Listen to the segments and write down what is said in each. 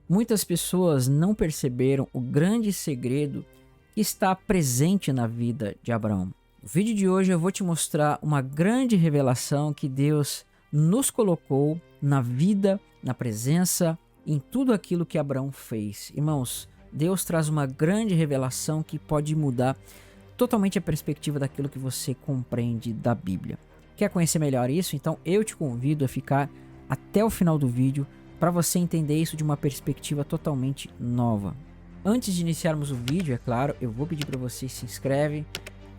Muitas pessoas não perceberam o grande segredo que está presente na vida de Abraão. No vídeo de hoje eu vou te mostrar uma grande revelação que Deus nos colocou na vida, na presença, em tudo aquilo que Abraão fez. Irmãos, Deus traz uma grande revelação que pode mudar totalmente a perspectiva daquilo que você compreende da Bíblia. Quer conhecer melhor isso? Então eu te convido a ficar até o final do vídeo para você entender isso de uma perspectiva totalmente nova. Antes de iniciarmos o vídeo, é claro, eu vou pedir para você se inscreve,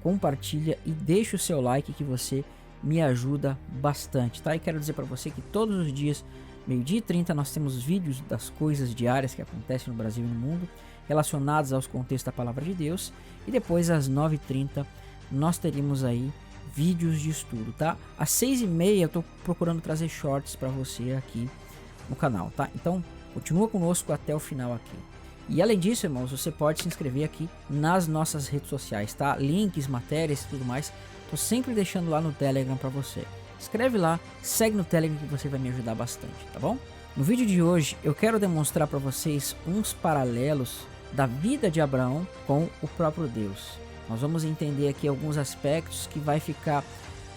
compartilha e deixa o seu like que você me ajuda bastante, tá? E quero dizer para você que todos os dias, 12h30, nós temos vídeos das coisas diárias que acontecem no Brasil e no mundo, relacionados aos contextos da Palavra de Deus. E depois às 9h30 nós teremos aí vídeos de estudo, tá? Às 6h30 eu tô procurando trazer shorts para você aqui no canal, tá? Então continua conosco até o final aqui. E além disso, irmãos, você pode se inscrever aqui nas nossas redes sociais, tá? Links, matérias e tudo mais, tô sempre deixando lá no Telegram para você. Escreve lá, segue no Telegram que você vai me ajudar bastante, tá bom? No vídeo de hoje eu quero demonstrar para vocês uns paralelos da vida de Abraão com o próprio Deus. Nós vamos entender aqui alguns aspectos que vai ficar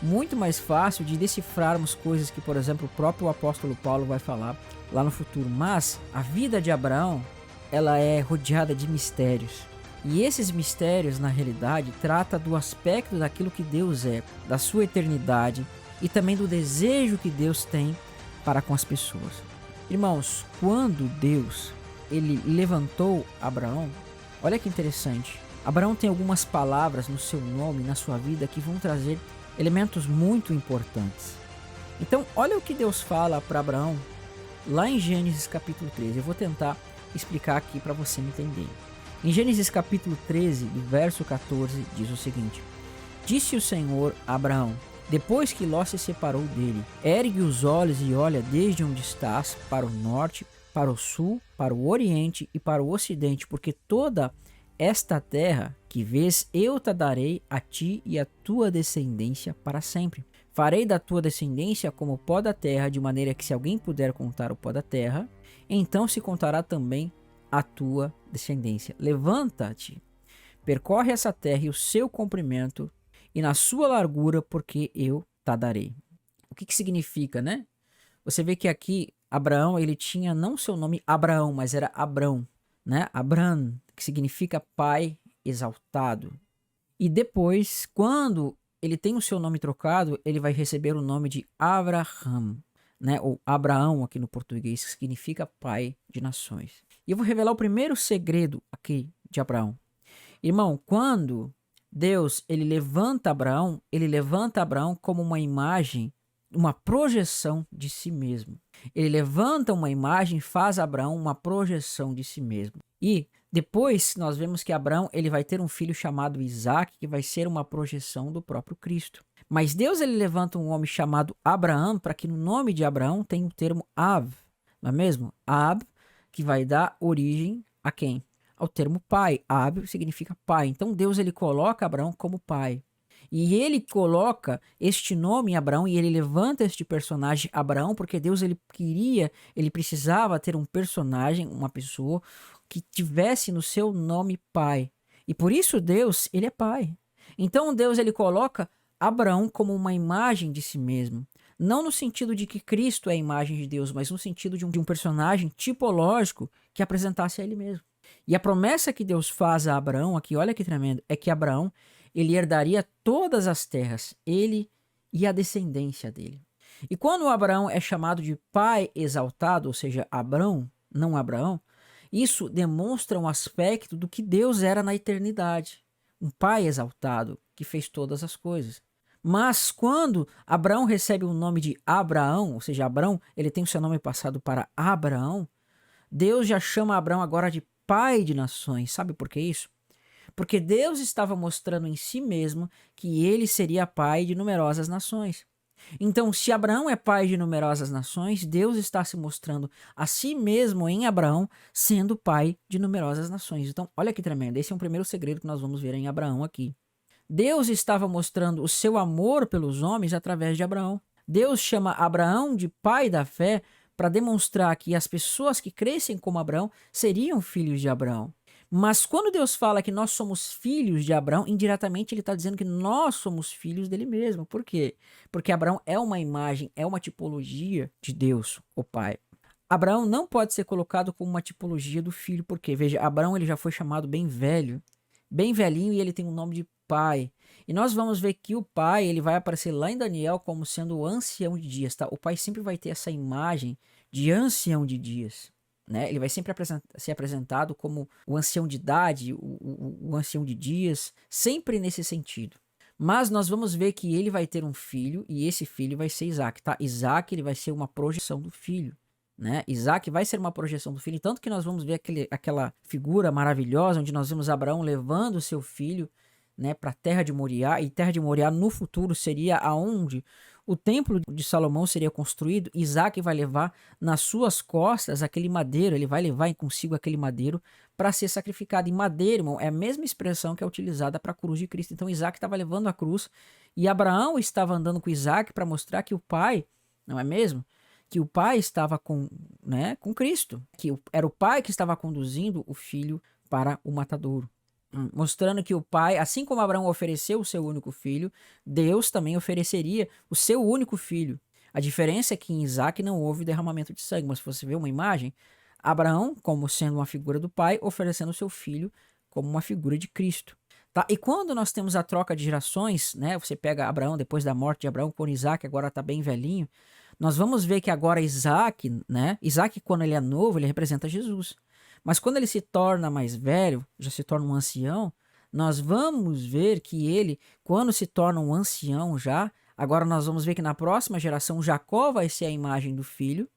muito mais fácil de decifrarmos coisas que, por exemplo, o próprio apóstolo Paulo vai falar lá no futuro. Mas a vida de Abraão, ela é rodeada de mistérios. E esses mistérios, na realidade, trata do aspecto daquilo que Deus é, da sua eternidade e também do desejo que Deus tem para com as pessoas. Irmãos, quando Deus ele levantou Abraão, olha que interessante. Abraão tem algumas palavras no seu nome, na sua vida, que vão trazer elementos muito importantes. Então, olha o que Deus fala para Abraão lá em Gênesis capítulo 13. Eu vou tentar explicar aqui para você entender. Em Gênesis capítulo 13, do verso 14, diz o seguinte: Disse o Senhor a Abraão, depois que Ló se separou dele: ergue os olhos e olha desde onde estás, para o norte, para o sul, para o oriente e para o ocidente, porque toda esta terra que vês eu te darei a ti e a tua descendência para sempre. Farei da tua descendência como o pó da terra, de maneira que se alguém puder contar o pó da terra, então se contará também a tua descendência. Levanta-te, percorre essa terra e o seu comprimento e na sua largura, porque eu te darei. O que significa, né? Você vê que aqui Abraão, ele tinha não seu nome Abraão, mas era Abrão, né? Abram, que significa pai exaltado. E depois, quando ele tem o seu nome trocado, ele vai receber o nome de Abraham, né? Ou Abraão aqui no português, que significa pai de nações. E eu vou revelar o primeiro segredo aqui de Abraão. Irmão, quando Deus ele levanta Abraão como uma imagem, uma projeção de si mesmo. Ele levanta uma imagem, faz Abraão uma projeção de si mesmo. E depois nós vemos que Abraão ele vai ter um filho chamado Isaac, que vai ser uma projeção do próprio Cristo. Mas Deus ele levanta um homem chamado Abraão, para que no nome de Abraão tenha o termo Av, não é mesmo? Ab, que vai dar origem a quem? Ao termo pai. Ab significa pai. Então Deus ele coloca Abraão como pai. E ele coloca este nome em Abraão e ele levanta este personagem Abraão porque Deus ele precisava ter um personagem, uma pessoa que tivesse no seu nome pai. E por isso Deus, ele é pai. Então Deus ele coloca Abraão como uma imagem de si mesmo. Não no sentido de que Cristo é a imagem de Deus, mas no sentido de um personagem tipológico que apresentasse a ele mesmo. E a promessa que Deus faz a Abraão aqui, olha que tremendo, é que Abraão ele herdaria todas as terras, ele e a descendência dele. E quando Abraão é chamado de pai exaltado, ou seja, Abrão, não Abraão, isso demonstra um aspecto do que Deus era na eternidade. Um pai exaltado que fez todas as coisas. Mas quando Abraão recebe o nome de Abraão, ou seja, Abrão, ele tem o seu nome passado para Abraão, Deus já chama Abraão agora de pai de nações. Sabe por que isso? Porque Deus estava mostrando em si mesmo que ele seria pai de numerosas nações. Então, se Abraão é pai de numerosas nações, Deus está se mostrando a si mesmo em Abraão, sendo pai de numerosas nações. Então, olha que tremendo. Esse é o primeiro segredo que nós vamos ver em Abraão aqui. Deus estava mostrando o seu amor pelos homens através de Abraão. Deus chama Abraão de pai da fé para demonstrar que as pessoas que crescem como Abraão seriam filhos de Abraão. Mas quando Deus fala que nós somos filhos de Abraão, indiretamente ele está dizendo que nós somos filhos dele mesmo. Por quê? Porque Abraão é uma imagem, é uma tipologia de Deus, o Pai. Abraão não pode ser colocado como uma tipologia do filho, porque, veja, Abraão ele já foi chamado bem velho, bem velhinho, e ele tem o nome de pai. E nós vamos ver que o pai ele vai aparecer lá em Daniel como sendo o ancião de dias. Tá? O pai sempre vai ter essa imagem de ancião de dias. Né? Ele vai sempre ser apresentado como o ancião de idade, o ancião de dias, sempre nesse sentido. Mas nós vamos ver que ele vai ter um filho, e esse filho vai ser Isaac. Tá? Isaac ele vai ser uma projeção do filho. Né? Isaac vai ser uma projeção do filho, tanto que nós vamos ver aquela figura maravilhosa, onde nós vemos Abraão levando o seu filho, né, para a terra de Moriá, e terra de Moriá no futuro seria aonde o templo de Salomão seria construído. Isaac vai levar nas suas costas aquele madeiro, ele vai levar consigo aquele madeiro para ser sacrificado. E madeiro, irmão, é a mesma expressão que é utilizada para a cruz de Cristo. Então Isaac estava levando a cruz e Abraão estava andando com Isaac para mostrar que o pai, não é mesmo? Que o pai estava com Cristo, que era o pai que estava conduzindo o filho para o matadouro. Mostrando que o pai, assim como Abraão ofereceu o seu único filho, Deus também ofereceria o seu único filho. A diferença é que em Isaac não houve derramamento de sangue, mas se você vê uma imagem, Abraão, como sendo uma figura do pai, oferecendo o seu filho como uma figura de Cristo. Tá? E quando nós temos a troca de gerações, né, você pega Abraão depois da morte de Abraão, quando Isaac agora está bem velhinho, nós vamos ver que agora Isaac, quando ele é novo, ele representa Jesus. Mas quando ele se torna mais velho, já se torna um ancião, nós vamos ver que ele, quando se torna um ancião já, agora nós vamos ver que na próxima geração Jacó vai ser a imagem do filho,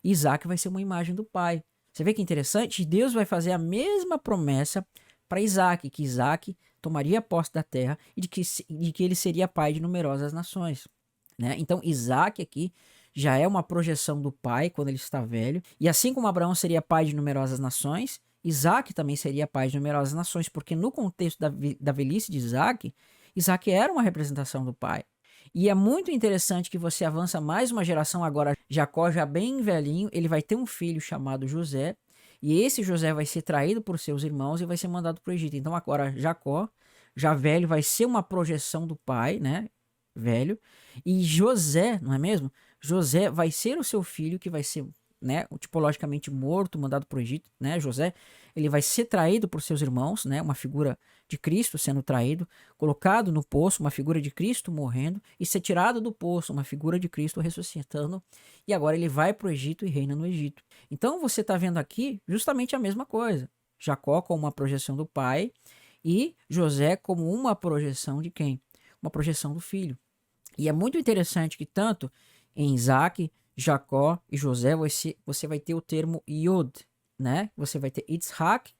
e Isaac vai ser uma imagem do pai. Você vê que interessante? Deus vai fazer a mesma promessa para Isaac, que Isaac tomaria posse da terra e de que ele seria pai de numerosas nações. Né? Então Isaac aqui já é uma projeção do pai quando ele está velho. E assim como Abraão seria pai de numerosas nações, Isaac também seria pai de numerosas nações, porque no contexto da velhice de Isaac, Isaac era uma representação do pai. E é muito interessante que você avança mais uma geração agora, Jacó já bem velhinho, ele vai ter um filho chamado José, e esse José vai ser traído por seus irmãos e vai ser mandado para o Egito. Então agora Jacó, já velho, vai ser uma projeção do pai, né, velho, e José, não é mesmo? José vai ser o seu filho que vai ser, né, tipologicamente morto, mandado para o Egito, né? José, ele vai ser traído por seus irmãos, né? Uma figura de Cristo sendo traído, colocado no poço, uma figura de Cristo morrendo, e ser tirado do poço, uma figura de Cristo ressuscitando, e agora ele vai para o Egito e reina no Egito. Então você está vendo aqui justamente a mesma coisa. Jacó como uma projeção do pai e José como uma projeção de quem? Uma projeção do filho. E é muito interessante que tanto em Isaac, Jacó e José você vai ter o termo Yod, né? Você vai ter Yitzhak,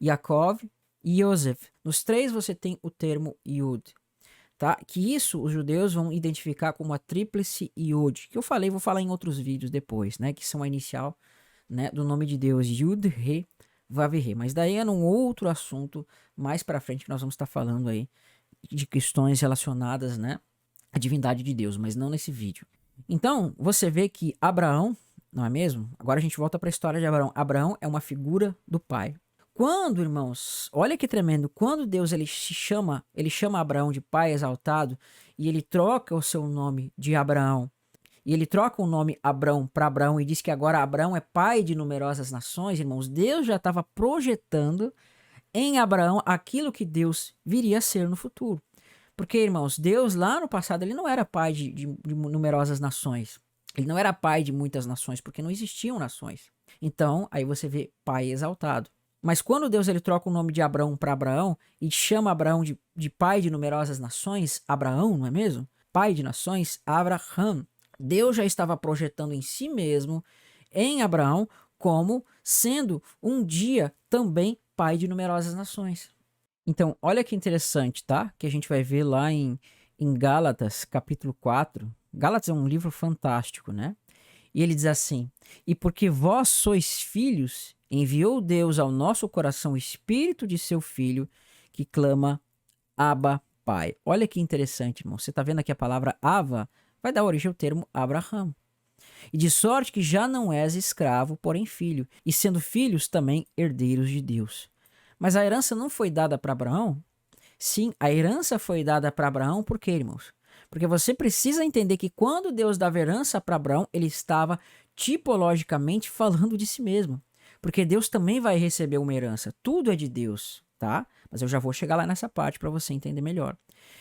Yaakov e Yosef. Nos três você tem o termo Yod, tá? Que isso os judeus vão identificar como a tríplice Yod, que eu falei, vou falar em outros vídeos depois, né? Que são a inicial, né, do nome de Deus, Yud, Re, Vav, Re. Mas daí é num outro assunto mais para frente que nós vamos estar falando aí de questões relacionadas, né, à divindade de Deus, mas não nesse vídeo. Então, você vê que Abraão, não é mesmo? Agora a gente volta para a história de Abraão. Abraão é uma figura do pai. Quando, irmãos, olha que tremendo, quando Deus ele chama Abraão de pai exaltado e ele troca o seu nome de Abraão, e ele troca o nome Abrão para Abraão e diz que agora Abraão é pai de numerosas nações, irmãos, Deus já estava projetando em Abraão aquilo que Deus viria a ser no futuro. Porque, irmãos, Deus lá no passado ele não era pai de numerosas nações. Ele não era pai de muitas nações, porque não existiam nações. Então, aí você vê pai exaltado. Mas quando Deus ele troca o nome de Abrão para Abraão e chama Abraão de pai de numerosas nações, Abraão, não é mesmo? Pai de nações, Abraham. Deus já estava projetando em si mesmo, em Abraão, como sendo um dia também pai de numerosas nações. Então, olha que interessante, tá? Que a gente vai ver lá em Gálatas, capítulo 4. Gálatas é um livro fantástico, né? E ele diz assim: e porque vós sois filhos, enviou Deus ao nosso coração o espírito de seu filho, que clama, Abba, Pai. Olha que interessante, irmão. Você está vendo aqui a palavra Ava? Vai dar origem ao termo Abraham. E de sorte que já não és escravo, porém filho, e sendo filhos também herdeiros de Deus. Mas a herança não foi dada para Abraão? Sim, a herança foi dada para Abraão por quê, irmãos? Porque você precisa entender que quando Deus dava herança para Abraão, ele estava tipologicamente falando de si mesmo. Porque Deus também vai receber uma herança. Tudo é de Deus, tá? Mas eu já vou chegar lá nessa parte para você entender melhor.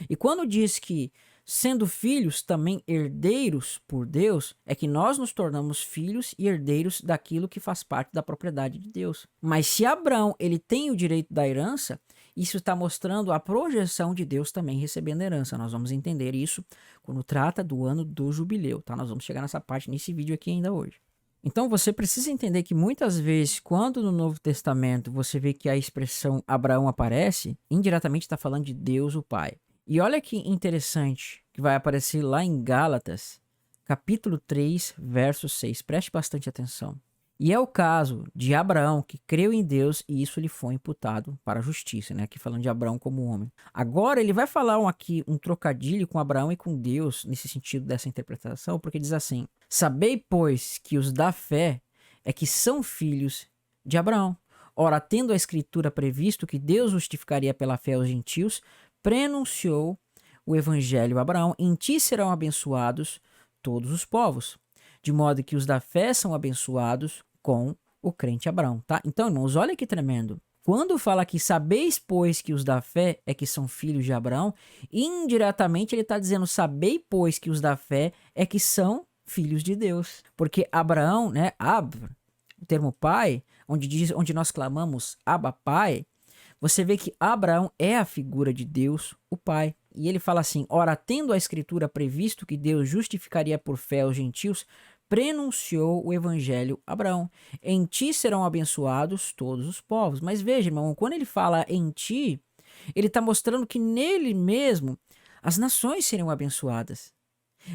E quando diz que sendo filhos também herdeiros por Deus, é que nós nos tornamos filhos e herdeiros daquilo que faz parte da propriedade de Deus. Mas se Abraão ele tem o direito da herança, isso está mostrando a projeção de Deus também recebendo herança. Nós vamos entender isso quando trata do ano do jubileu, tá? Nós vamos chegar nessa parte nesse vídeo aqui ainda hoje. Então você precisa entender que muitas vezes, quando no Novo Testamento você vê que a expressão Abraão aparece, indiretamente está falando de Deus o Pai. E olha que interessante que vai aparecer lá em Gálatas, capítulo 3, verso 6. Preste bastante atenção. E é o caso de Abraão que creu em Deus e isso lhe foi imputado para a justiça, né? Aqui falando de Abraão como homem. Agora ele vai falar aqui um trocadilho com Abraão e com Deus nesse sentido dessa interpretação, porque diz assim: sabei, pois, que os da fé é que são filhos de Abraão. Ora, tendo a escritura previsto que Deus justificaria pela fé os gentios, prenunciou o evangelho a Abraão: em ti serão abençoados todos os povos. De modo que os da fé são abençoados com o crente Abraão, tá? Então, irmãos, olha que tremendo. Quando fala que sabeis, pois, que os da fé é que são filhos de Abraão, indiretamente ele está dizendo sabei, pois, que os da fé é que são filhos de Deus. Porque Abraão, né, o termo pai, onde nós clamamos Abba Pai, você vê que Abraão é a figura de Deus, o Pai. E ele fala assim: ora, tendo a escritura previsto que Deus justificaria por fé os gentios, prenunciou o evangelho a Abraão: em ti serão abençoados todos os povos. Mas veja, irmão, quando ele fala em ti, ele está mostrando que nele mesmo as nações serão abençoadas.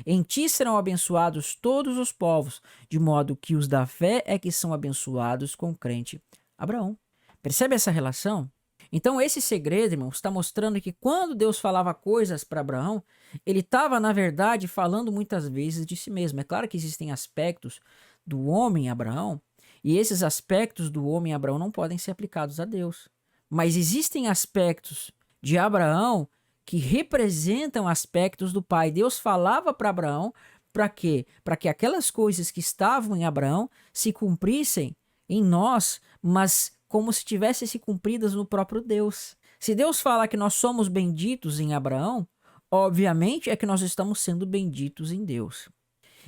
Em ti serão abençoados todos os povos, de modo que os da fé é que são abençoados com o crente Abraão. Percebe essa relação? Então esse segredo, irmãos, está mostrando que quando Deus falava coisas para Abraão, ele estava, na verdade, falando muitas vezes de si mesmo. É claro que existem aspectos do homem Abraão, e esses aspectos do homem Abraão não podem ser aplicados a Deus. Mas existem aspectos de Abraão que representam aspectos do Pai. Deus falava para Abraão para quê? Para que aquelas coisas que estavam em Abraão se cumprissem em nós, mas como se tivessem se cumpridas no próprio Deus. Se Deus fala que nós somos benditos em Abraão, obviamente é que nós estamos sendo benditos em Deus.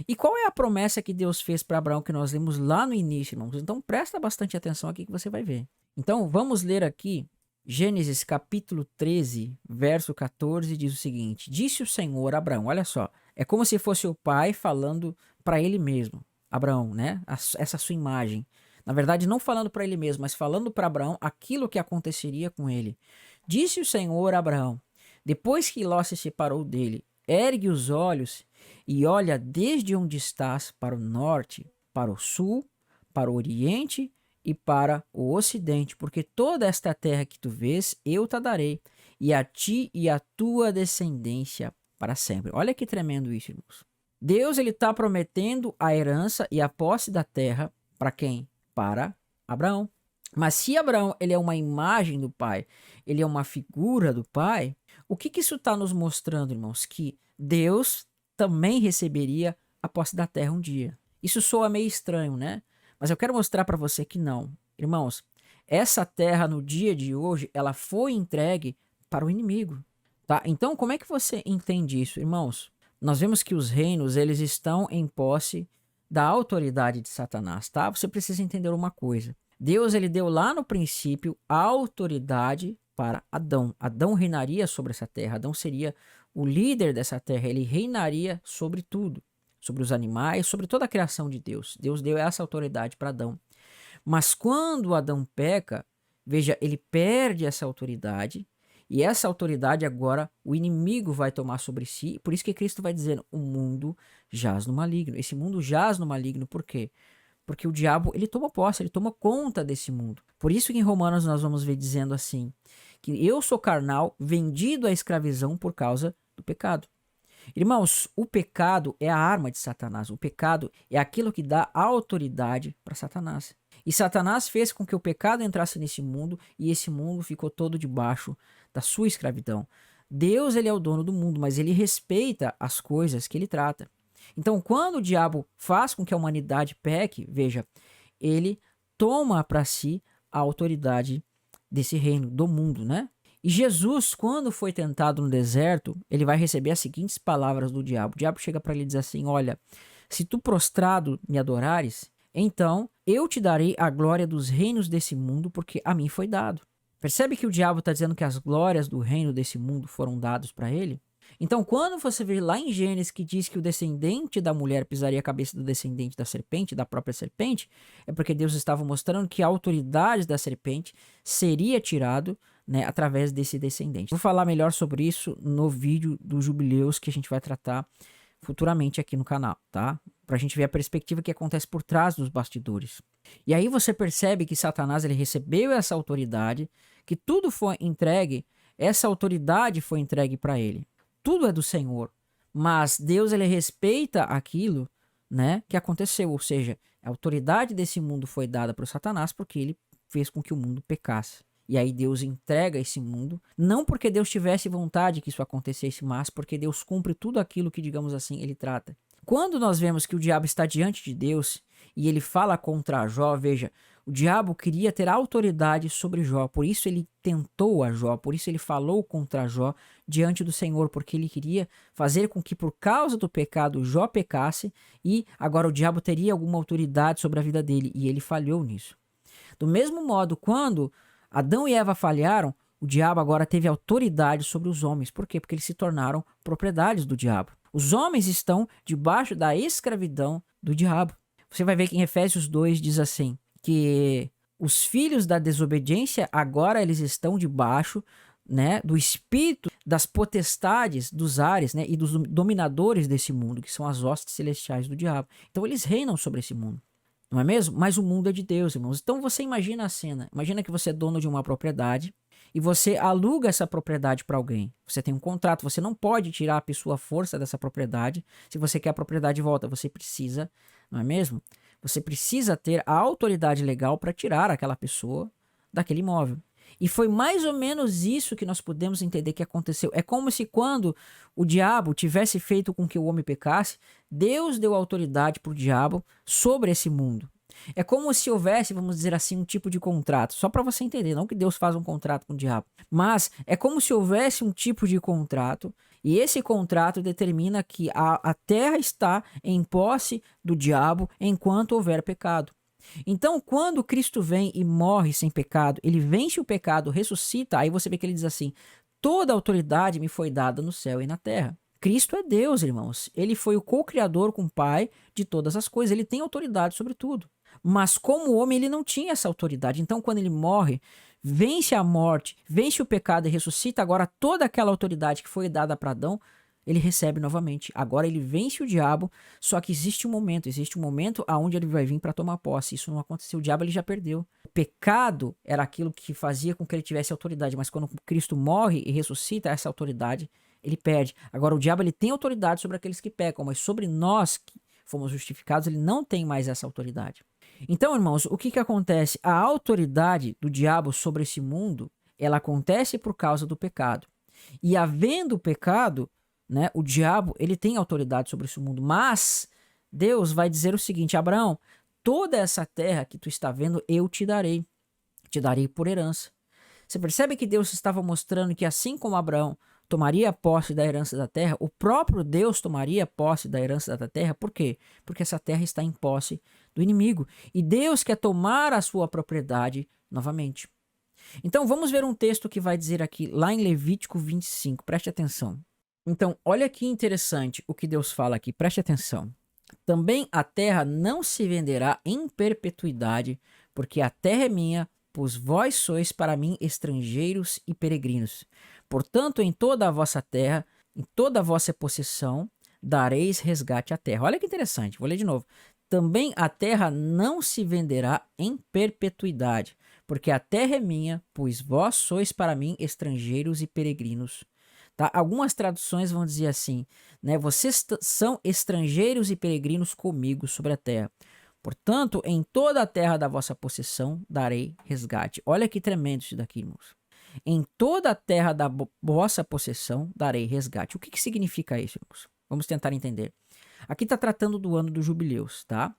E qual é a promessa que Deus fez para Abraão que nós lemos lá no início, irmãos? Então presta bastante atenção aqui que você vai ver. Então vamos ler aqui Gênesis capítulo 13, verso 14, diz o seguinte: disse o Senhor a Abraão, olha só, é como se fosse o pai falando para ele mesmo, Abraão, né? Essa sua imagem. Na verdade, não falando para ele mesmo, mas falando para Abraão aquilo que aconteceria com ele. Disse o Senhor a Abraão: depois que Ló se separou dele, ergue os olhos e olha desde onde estás para o norte, para o sul, para o oriente e para o ocidente, porque toda esta terra que tu vês, eu te darei, e a ti e a tua descendência para sempre. Olha que tremendo isso, irmãos. Deus ele está prometendo a herança e a posse da terra para quem? Para Abraão. Mas se Abraão ele é uma imagem do Pai, ele é uma figura do Pai, o que isso está nos mostrando, irmãos? Que Deus também receberia a posse da terra um dia. Isso soa meio estranho, né? Mas eu quero mostrar para você que não. Irmãos, essa terra no dia de hoje, ela foi entregue para o inimigo, tá? Então, como é que você entende isso, irmãos? Nós vemos que os reinos, eles estão em posse da autoridade de Satanás, tá? Você precisa entender uma coisa. Deus, ele deu lá no princípio a autoridade para Adão. Adão reinaria sobre essa terra. Adão seria o líder dessa terra. Ele reinaria sobre tudo. Sobre os animais, sobre toda a criação de Deus. Deus deu essa autoridade para Adão. Mas quando Adão peca, veja, ele perde essa autoridade. E essa autoridade agora o inimigo vai tomar sobre si. Por isso que Cristo vai dizendo, o mundo jaz no maligno. Esse mundo jaz no maligno, por quê? Porque o diabo, ele toma posse, ele toma conta desse mundo. Por isso que em Romanos nós vamos ver dizendo assim, que eu sou carnal, vendido à escravidão por causa do pecado. Irmãos, o pecado é a arma de Satanás. O pecado é aquilo que dá autoridade para Satanás. E Satanás fez com que o pecado entrasse nesse mundo e esse mundo ficou todo debaixo da sua escravidão. Deus, ele é o dono do mundo, mas ele respeita as coisas que ele trata. Então, quando o diabo faz com que a humanidade peque, veja, ele toma para si a autoridade desse reino, do mundo, né? E Jesus, quando foi tentado no deserto, ele vai receber as seguintes palavras do diabo. O diabo chega para ele e diz assim: olha, se tu prostrado me adorares, então eu te darei a glória dos reinos desse mundo, porque a mim foi dado. Percebe que o diabo está dizendo que as glórias do reino desse mundo foram dados para ele? Então, quando você vê lá em Gênesis que diz que o descendente da mulher pisaria a cabeça do descendente da serpente, da própria serpente, é porque Deus estava mostrando que a autoridade da serpente seria tirado, né, através desse descendente. Vou falar melhor sobre isso no vídeo dos jubileus que a gente vai tratar futuramente aqui no canal, tá? Pra gente ver a perspectiva que acontece por trás dos bastidores. E aí você percebe que Satanás, ele recebeu essa autoridade, que tudo foi entregue, essa autoridade foi entregue para ele. Tudo é do Senhor, mas Deus, ele respeita aquilo, né, que aconteceu, ou seja, a autoridade desse mundo foi dada para o Satanás porque ele fez com que o mundo pecasse. E aí Deus entrega esse mundo, não porque Deus tivesse vontade que isso acontecesse, mas porque Deus cumpre tudo aquilo que, digamos assim, ele trata. Quando nós vemos que o diabo está diante de Deus e ele fala contra Jó, veja, o diabo queria ter autoridade sobre Jó, por isso ele tentou a Jó, por isso ele falou contra Jó diante do Senhor, porque ele queria fazer com que por causa do pecado Jó pecasse e agora o diabo teria alguma autoridade sobre a vida dele, e ele falhou nisso. Do mesmo modo, quando Adão e Eva falharam, o diabo agora teve autoridade sobre os homens. Por quê? Porque eles se tornaram propriedades do diabo. Os homens estão debaixo da escravidão do diabo. Você vai ver que em Efésios 2 diz assim, que os filhos da desobediência agora eles estão debaixo, né, do espírito das potestades dos ares, né, e dos dominadores desse mundo, que são as hostes celestiais do diabo. Então eles reinam sobre esse mundo. Não é mesmo? Mas o mundo é de Deus, irmãos. Então você imagina a cena. Imagina que você é dono de uma propriedade e você aluga essa propriedade para alguém. Você tem um contrato, você não pode tirar a pessoa força dessa propriedade. Se você quer a propriedade de volta, você precisa, não é mesmo? Você precisa ter a autoridade legal para tirar aquela pessoa daquele imóvel. E foi mais ou menos isso que nós podemos entender que aconteceu. É como se quando o diabo tivesse feito com que o homem pecasse, Deus deu autoridade para o diabo sobre esse mundo. É como se houvesse, vamos dizer assim, um tipo de contrato. Só para você entender, não que Deus faz um contrato com o diabo. Mas é como se houvesse um tipo de contrato e esse contrato determina que a terra está em posse do diabo enquanto houver pecado. Então, quando Cristo vem e morre sem pecado, ele vence o pecado, ressuscita, aí você vê que ele diz assim, toda autoridade me foi dada no céu e na terra. Cristo é Deus, irmãos. Ele foi o co-criador com o Pai de todas as coisas. Ele tem autoridade sobre tudo. Mas como homem, ele não tinha essa autoridade. Então, quando ele morre, vence a morte, vence o pecado e ressuscita, agora toda aquela autoridade que foi dada para Adão, ele recebe novamente. Agora ele vence o diabo, só que existe um momento aonde ele vai vir para tomar posse. Isso não aconteceu, o diabo ele já perdeu. O pecado era aquilo que fazia com que ele tivesse autoridade, mas quando Cristo morre e ressuscita essa autoridade, ele perde. Agora o diabo ele tem autoridade sobre aqueles que pecam, mas sobre nós que fomos justificados, ele não tem mais essa autoridade. Então, irmãos, o que acontece? A autoridade do diabo sobre esse mundo, ela acontece por causa do pecado. E havendo o pecado, né, o diabo ele tem autoridade sobre esse mundo, mas Deus vai dizer o seguinte: Abraão, toda essa terra que tu está vendo eu te darei por herança. Você percebe que Deus estava mostrando que assim como Abraão tomaria posse da herança da terra, o próprio Deus tomaria posse da herança da terra. Por quê? Porque essa terra está em posse do inimigo e Deus quer tomar a sua propriedade novamente. Então vamos ver um texto que vai dizer aqui lá em Levítico 25, preste atenção. Então, olha que interessante o que Deus fala aqui, preste atenção. Também a terra não se venderá em perpetuidade, porque a terra é minha, pois vós sois para mim estrangeiros e peregrinos. Portanto, em toda a vossa terra, em toda a vossa possessão, dareis resgate à terra. Olha que interessante, vou ler de novo. Também a terra não se venderá em perpetuidade, porque a terra é minha, pois vós sois para mim estrangeiros e peregrinos. tá? Algumas traduções vão dizer assim, né? Vocês são estrangeiros e peregrinos comigo sobre a terra. Portanto, em toda a terra da vossa possessão darei resgate. Olha que tremendo isso daqui, irmãos. Em toda a terra da vossa possessão darei resgate. O que significa isso, irmãos? Vamos tentar entender. Aqui está tratando do ano dos jubileus, tá?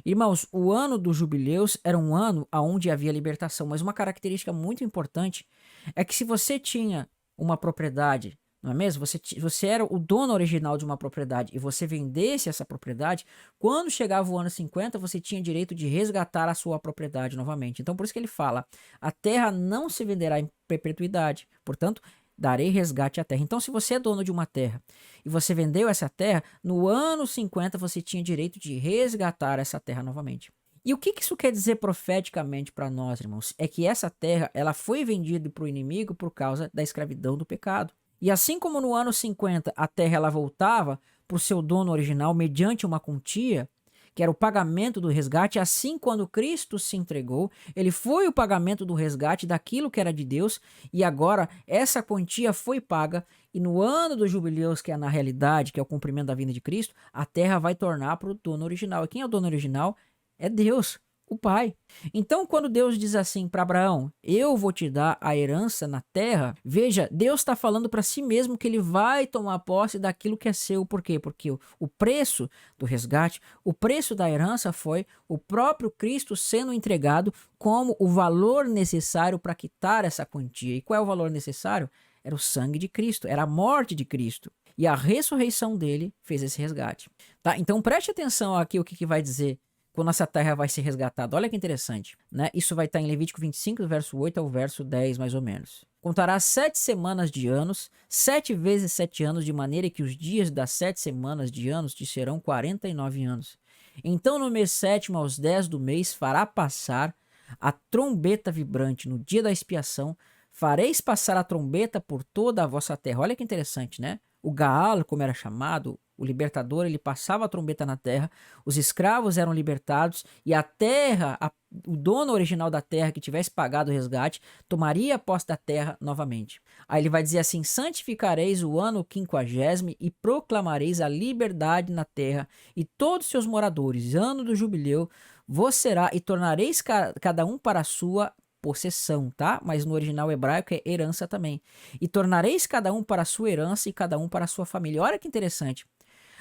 Irmãos, o ano dos jubileus era um ano onde havia libertação, mas uma característica muito importante é que se você tinha uma propriedade, não é mesmo? Você era o dono original de uma propriedade e você vendesse essa propriedade, quando chegava o ano 50, você tinha direito de resgatar a sua propriedade novamente. Então, por isso que ele fala, a terra não se venderá em perpetuidade, portanto, darei resgate à terra. Então, se você é dono de uma terra e você vendeu essa terra, no ano 50 você tinha direito de resgatar essa terra novamente. E o que isso quer dizer profeticamente para nós, irmãos? É que essa terra ela foi vendida para o inimigo por causa da escravidão do pecado. E assim como no ano 50 a terra ela voltava para o seu dono original mediante uma quantia, que era o pagamento do resgate, assim quando Cristo se entregou, ele foi o pagamento do resgate daquilo que era de Deus, e agora essa quantia foi paga, e no ano dos jubileus, que é na realidade, que é o cumprimento da vinda de Cristo, a terra vai tornar para o dono original. E quem é o dono original? É Deus, o Pai. Então, quando Deus diz assim para Abraão, eu vou te dar a herança na terra, veja, Deus está falando para si mesmo que ele vai tomar posse daquilo que é seu. Por quê? Porque o preço do resgate, o preço da herança foi o próprio Cristo sendo entregado como o valor necessário para quitar essa quantia. E qual é o valor necessário? Era o sangue de Cristo, era a morte de Cristo. E a ressurreição dele fez esse resgate. Tá? Então preste atenção aqui o que vai dizer quando essa terra vai ser resgatada. Olha que interessante, né? Isso vai estar em Levítico 25, do verso 8 ao verso 10, mais ou menos. Contará 7 semanas de anos, 7 vezes 7 anos, de maneira que os dias das 7 semanas de anos te serão 49 anos. Então, no mês 7º, aos 10 do mês, fará passar a trombeta vibrante no dia da expiação. Fareis passar a trombeta por toda a vossa terra. Olha que interessante, né? O Gaal, como era chamado, o libertador, ele passava a trombeta na terra, os escravos eram libertados e a terra, o dono original da terra que tivesse pagado o resgate, tomaria posse da terra novamente. Aí ele vai dizer assim, santificareis o ano 50º e proclamareis a liberdade na terra e todos seus moradores, ano do jubileu, vos será e tornareis cada um para a sua possessão, tá? Mas no original hebraico é herança também. E tornareis cada um para a sua herança e cada um para a sua família. Olha que interessante.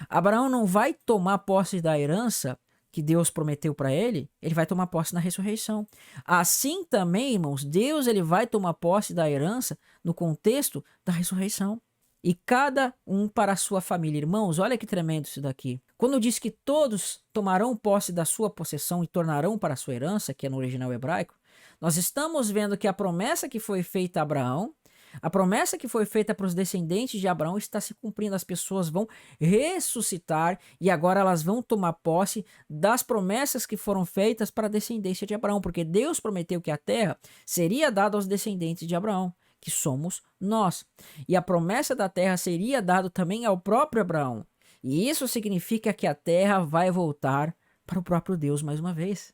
Abraão não vai tomar posse da herança que Deus prometeu para ele vai tomar posse na ressurreição. Assim também, irmãos, Deus ele vai tomar posse da herança no contexto da ressurreição. E cada um para a sua família. Irmãos, olha que tremendo isso daqui. Quando diz que todos tomarão posse da sua possessão e tornarão para a sua herança, que é no original hebraico, nós estamos vendo que a promessa que foi feita a Abraão, a promessa que foi feita para os descendentes de Abraão está se cumprindo. As pessoas vão ressuscitar e agora elas vão tomar posse das promessas que foram feitas para a descendência de Abraão, porque Deus prometeu que a terra seria dada aos descendentes de Abraão, que somos nós. E a promessa da terra seria dada também ao próprio Abraão. E isso significa que a terra vai voltar para o próprio Deus mais uma vez.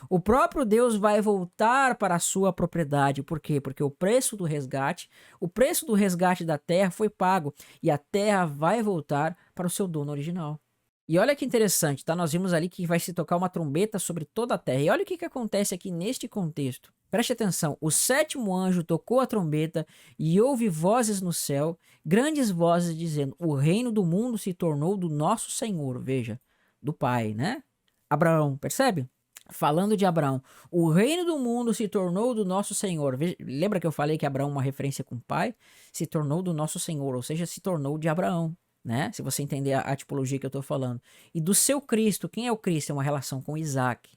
O próprio Deus vai voltar para a sua propriedade. Por quê? Porque o preço do resgate da terra foi pago e a terra vai voltar para o seu dono original. E olha que interessante, tá? Nós vimos ali que vai se tocar uma trombeta sobre toda a terra. E olha o que acontece aqui neste contexto. Preste atenção, o 7º anjo tocou a trombeta e houve vozes no céu, grandes vozes dizendo, o reino do mundo se tornou do nosso Senhor, veja, do Pai, né? Abraão, percebe? Falando de Abraão, o reino do mundo se tornou do nosso Senhor. Lembra que eu falei que Abraão é uma referência com o pai? Se tornou do nosso Senhor, ou seja, se tornou de Abraão, né? Se você entender a tipologia que eu estou falando. E do seu Cristo, quem é o Cristo? É uma relação com Isaac.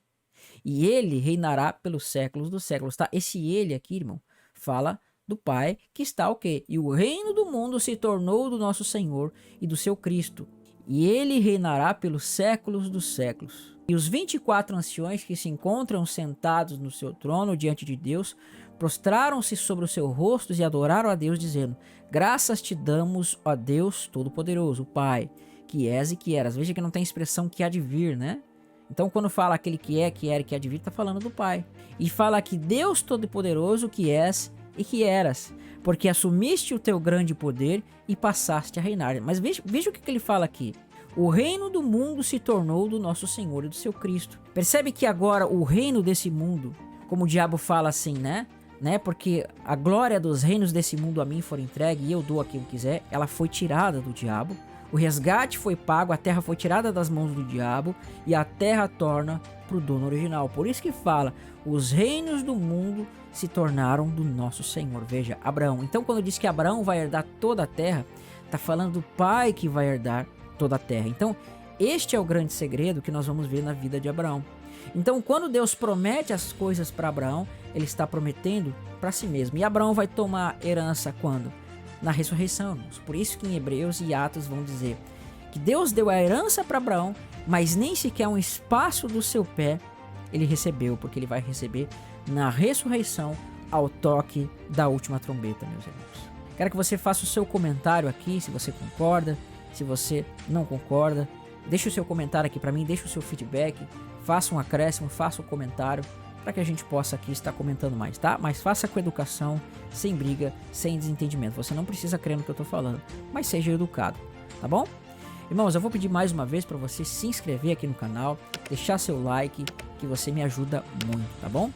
E ele reinará pelos séculos dos séculos, tá? Esse ele aqui, irmão, fala do Pai que está o quê? E o reino do mundo se tornou do nosso Senhor e do seu Cristo. E ele reinará pelos séculos dos séculos. E os 24 anciões que se encontram sentados no seu trono diante de Deus, prostraram-se sobre os seus rostos e adoraram a Deus, dizendo, graças te damos, ó Deus Todo-Poderoso, Pai, que és e que eras. Veja que não tem expressão que há de vir, né? Então quando fala aquele que é, que era e que há de vir, está falando do Pai. E fala que Deus Todo-Poderoso, que és e que eras, porque assumiste o teu grande poder e passaste a reinar. Mas veja o que ele fala aqui. O reino do mundo se tornou do nosso Senhor e do seu Cristo. Percebe que agora o reino desse mundo, como o diabo fala assim, né? Porque a glória dos reinos desse mundo a mim for entregue e eu dou a quem eu quiser, ela foi tirada do diabo. O resgate foi pago, a terra foi tirada das mãos do diabo e a terra torna para o dono original. Por isso que fala, os reinos do mundo se tornaram do nosso Senhor. Veja, Abraão. Então quando diz que Abraão vai herdar toda a terra, está falando do pai que vai herdar toda a terra. Então este é o grande segredo que nós vamos ver na vida de Abraão. Então quando Deus promete as coisas para Abraão, ele está prometendo para si mesmo. E Abraão vai tomar herança quando? Na ressurreição, irmãos. Por isso que em Hebreus e Atos vão dizer que Deus deu a herança para Abraão, mas nem sequer um espaço do seu pé ele recebeu, porque ele vai receber na ressurreição ao toque da última trombeta, meus irmãos. Quero que você faça o seu comentário aqui, se você concorda, se você não concorda. Deixe o seu comentário aqui para mim, deixe o seu feedback, faça um acréscimo, faça um comentário, para que a gente possa aqui estar comentando mais, tá? Mas faça com educação, sem briga, sem desentendimento. Você não precisa crer no que eu tô falando, mas seja educado, tá bom? Irmãos, eu vou pedir mais uma vez para você se inscrever aqui no canal, deixar seu like, que você me ajuda muito, tá bom?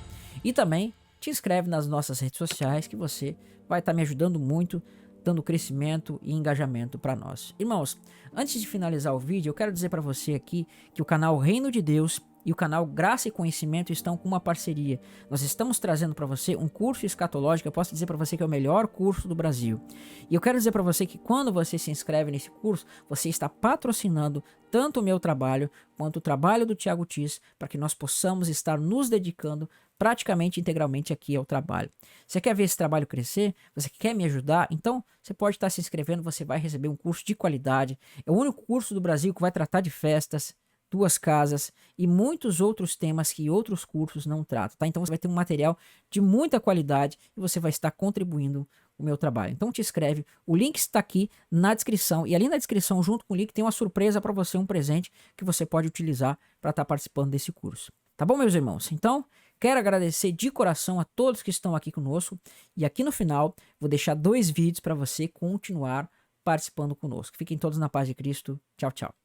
E também te inscreve nas nossas redes sociais, que você vai estar me ajudando muito, dando crescimento e engajamento para nós. Irmãos, antes de finalizar o vídeo, eu quero dizer para você aqui que o canal Reino de Deus e o canal Graça e Conhecimento estão com uma parceria. Nós estamos trazendo para você um curso escatológico, eu posso dizer para você que é o melhor curso do Brasil. E eu quero dizer para você que quando você se inscreve nesse curso, você está patrocinando tanto o meu trabalho quanto o trabalho do Thiago Tis, para que nós possamos estar nos dedicando praticamente integralmente aqui ao trabalho. Você quer ver esse trabalho crescer? Você quer me ajudar? Então você pode estar se inscrevendo, você vai receber um curso de qualidade. É o único curso do Brasil que vai tratar de festas, duas casas e muitos outros temas que outros cursos não tratam, tá? Então você vai ter um material de muita qualidade e você vai estar contribuindo o meu trabalho. Então te inscreve, o link está aqui na descrição e ali na descrição junto com o link tem uma surpresa para você, um presente que você pode utilizar para estar participando desse curso. Tá bom, meus irmãos? Então, quero agradecer de coração a todos que estão aqui conosco e aqui no final vou deixar 2 vídeos para você continuar participando conosco. Fiquem todos na paz de Cristo. Tchau, tchau.